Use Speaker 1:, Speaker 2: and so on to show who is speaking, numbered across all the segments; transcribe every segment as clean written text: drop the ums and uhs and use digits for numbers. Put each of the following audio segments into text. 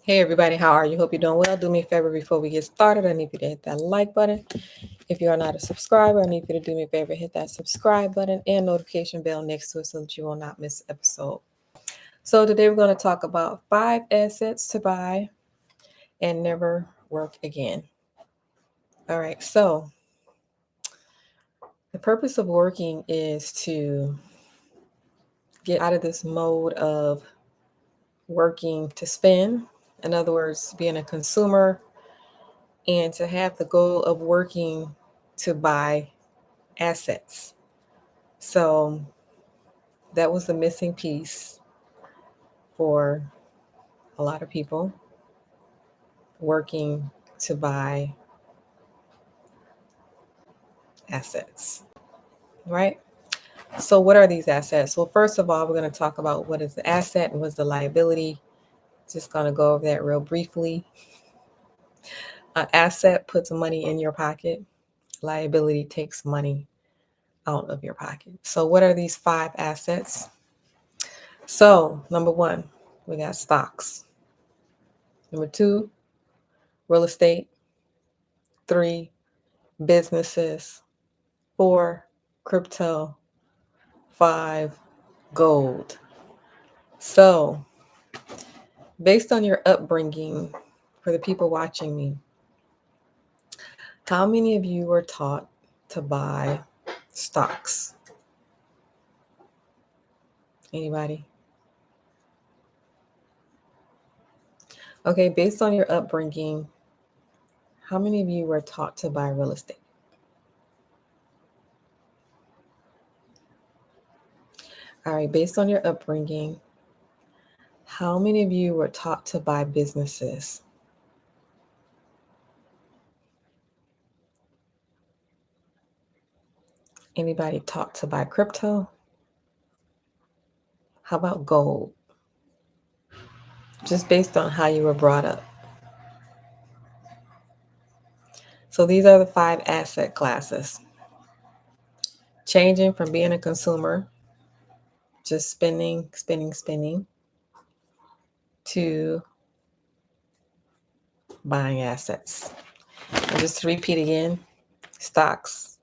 Speaker 1: Hey everybody, how are you? Hope you're doing well. Do me a favor before we get started. I need you to hit that like button. If you are not a subscriber, I need you to do me a favor, hit that subscribe button and notification bell next to it so that you will not miss an episode. So today we're going to talk about 5 assets to buy and never work again. All right, so the purpose of working is to get out of this mode of working to spend. In other words, being a consumer and to have the goal of working to buy assets. So that was the missing piece for a lot of people working to buy assets, right? So, what are these assets? Well, first of all, we're going to talk about what is the asset and what's the liability. Just going to go over that real briefly. An asset puts money in your pocket, liability takes money out of your pocket. So, what are these 5 assets? So, number one, we got stocks. Number two, real estate. 3, businesses. 4, crypto. 5, gold. So, based on your upbringing, for the people watching me, how many of you were taught to buy stocks? Anybody? Okay, based on your upbringing, how many of you were taught to buy real estate? All right, based on your upbringing, how many of you were taught to buy businesses? Anybody taught to buy crypto? How about gold? Just based on how you were brought up. So these are the 5 asset classes. Changing from being a consumer, just spending, to buying assets. And just to repeat again, stocks,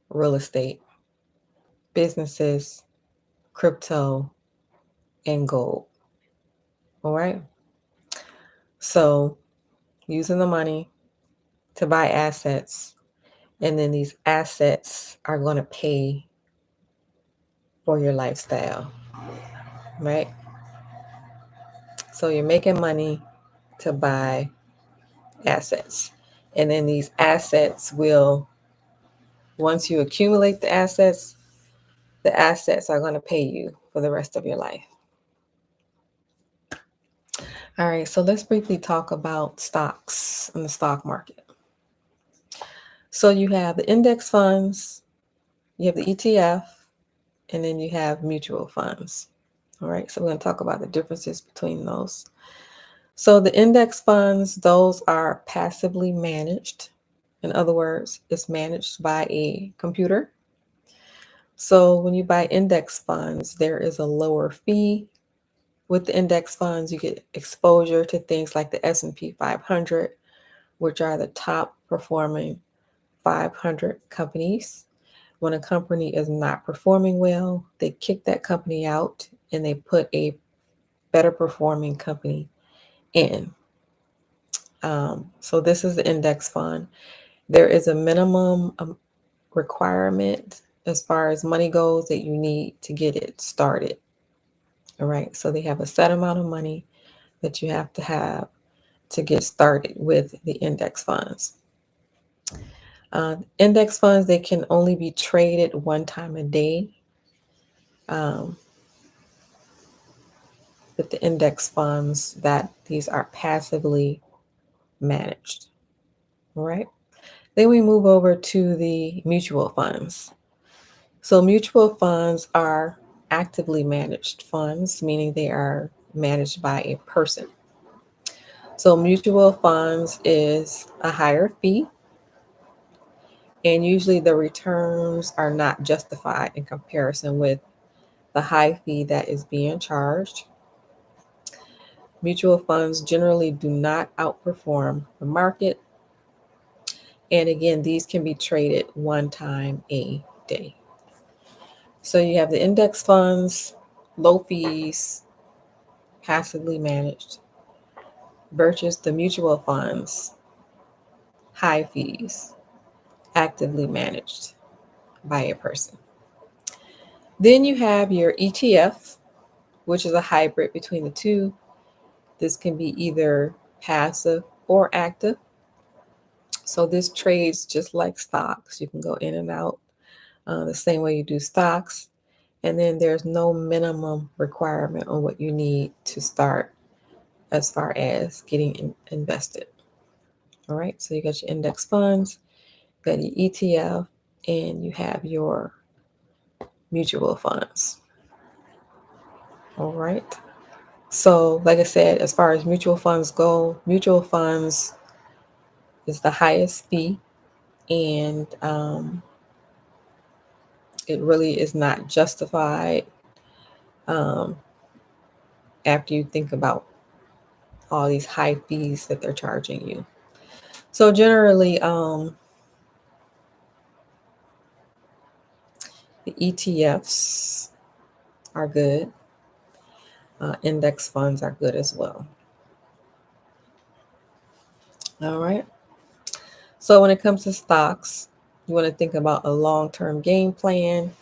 Speaker 1: real estate, businesses, crypto, and gold. All right. So using the money to buy assets, and then these assets are going to pay for your lifestyle, right? So you're making money to buy assets. And then these assets will, once you accumulate the assets are going to pay you for the rest of your life. All right, so let's briefly talk about stocks in the stock market. So you have the index funds, you have the ETF, and then you have mutual funds. All right, so we're going to talk about the differences between those. So the index funds, those are passively managed. In other words, it's managed by a computer. So when you buy index funds, there is a lower fee. With the index funds, you get exposure to things like the S&P 500, which are the top performing 500 companies. When a company is not performing well, they kick that company out and they put a better performing company in. So this is the index fund. There is a minimum requirement as far as money goes that you need to get it started. All right. So they have a set amount of money that you have to get started with the index funds. Index funds, they can only be traded one time a day. With the index funds, that these are passively managed. All right. Then we move over to the mutual funds. So mutual funds are actively managed funds, meaning they are managed by a person. So mutual funds is a higher fee, and usually the returns are not justified in comparison with the high fee that is being charged. Mutual funds generally do not outperform the market. And again, these can be traded one time a day. So you have the index funds, low fees, passively managed, versus the mutual funds, high fees, actively managed by a person. Then you have your ETF, which is a hybrid between the two. This can be either passive or active. So this trades just like stocks. You can go in and out the same way you do stocks. And then there's no minimum requirement on what you need to start as far as getting invested. All right, so you got your index funds, you got your ETF, and you have your mutual funds. All right. So, like I said, as far as mutual funds go, mutual funds is the highest fee, and it really is not justified um, after you think about all these high fees that they're charging you. So, generally, the ETFs are good, index funds are good as well. All right. So, when it comes to stocks, you want to think about a long term game plan.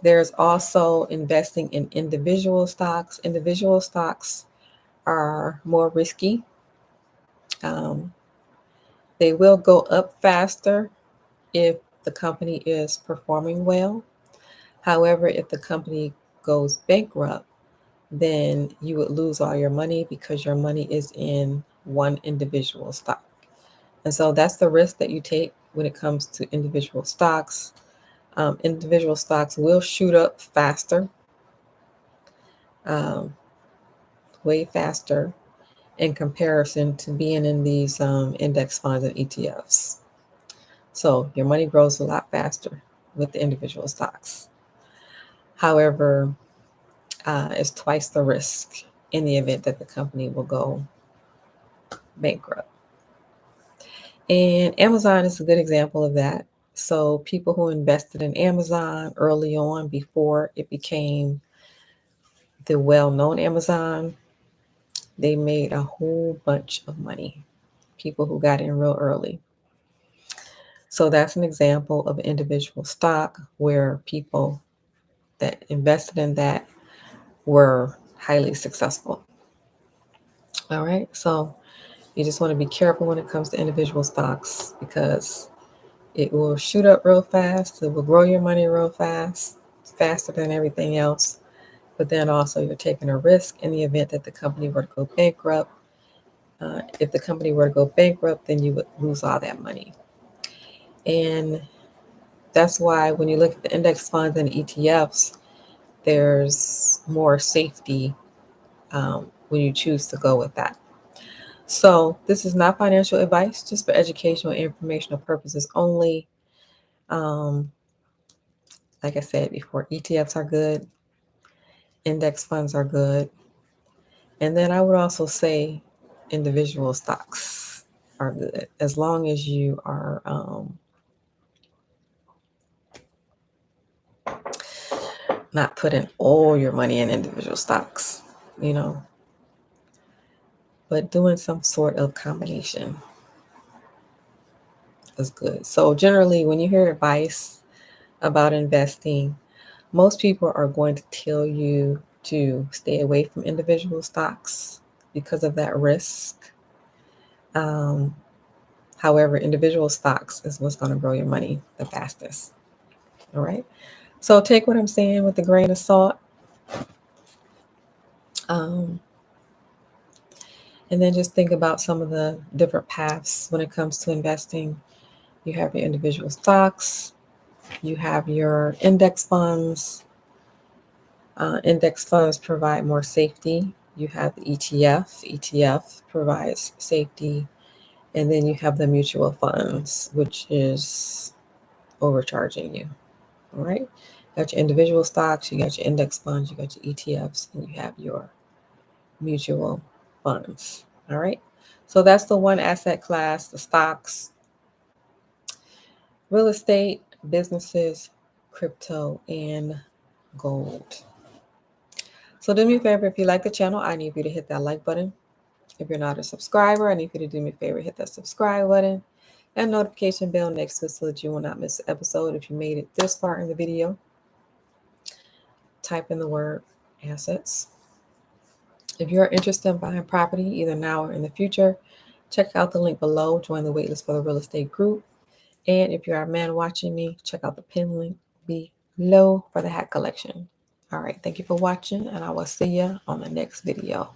Speaker 1: There's also investing in individual stocks. Individual stocks are more risky. Um, they will go up faster if the company is performing well. However, if the company goes bankrupt, then you would lose all your money because your money is in one individual stock. And so that's the risk that you take when it comes to individual stocks. Individual stocks will shoot up faster, um, way faster in comparison to being in these index funds and ETFs. So your money grows a lot faster with the individual stocks. However, it's twice the risk in the event that the company will go bankrupt. And Amazon is a good example of that. So people who invested in Amazon early on before it became the well-known Amazon, they made a whole bunch of money. People who got in real early. So that's an example of an individual stock where people that invested in that were highly successful. All right. So you just want to be careful when it comes to individual stocks because it will shoot up real fast. It will grow your money real fast, faster than everything else. But then also you're taking a risk in the event that the company were to go bankrupt. If the company were to go bankrupt, then you would lose all that money. And that's why when you look at the index funds and ETFs, there's more safety when you choose to go with that. So this is not financial advice, just for educational and informational purposes only. Um, like I said before, ETFs are good, index funds are good, and then I would also say individual stocks are good as long as you are not putting all your money in individual stocks, you know, but doing some sort of combination is good. So generally, when you hear advice about investing, most people are going to tell you to stay away from individual stocks because of that risk. Um, However, individual stocks is what's going to grow your money the fastest. All right. So take what I'm saying with a grain of salt. Um, and then just think about some of the different paths when it comes to investing. You have your individual stocks, you have your index funds. Index funds provide more safety. You have the ETF. ETF provides safety. And then you have the mutual funds, which is overcharging you. All right. You got your individual stocks, you got your index funds, you got your ETFs, and you have your mutual funds. All right. So that's the one asset class, the stocks, real estate, businesses, crypto, and gold. So do me a favor, if you like the channel, I need you to hit that like button. If you're not a subscriber, I need you to do me a favor, hit that subscribe button and notification bell next to it so that you will not miss an episode. If you made it this far in the video, type in the word assets. If you're interested in buying property, either now or in the future, check out the link below. Join the waitlist for the real estate group. And if you're a man watching me, check out the pin link below for the hat collection. All right. Thank you for watching, and I will see you on the next video.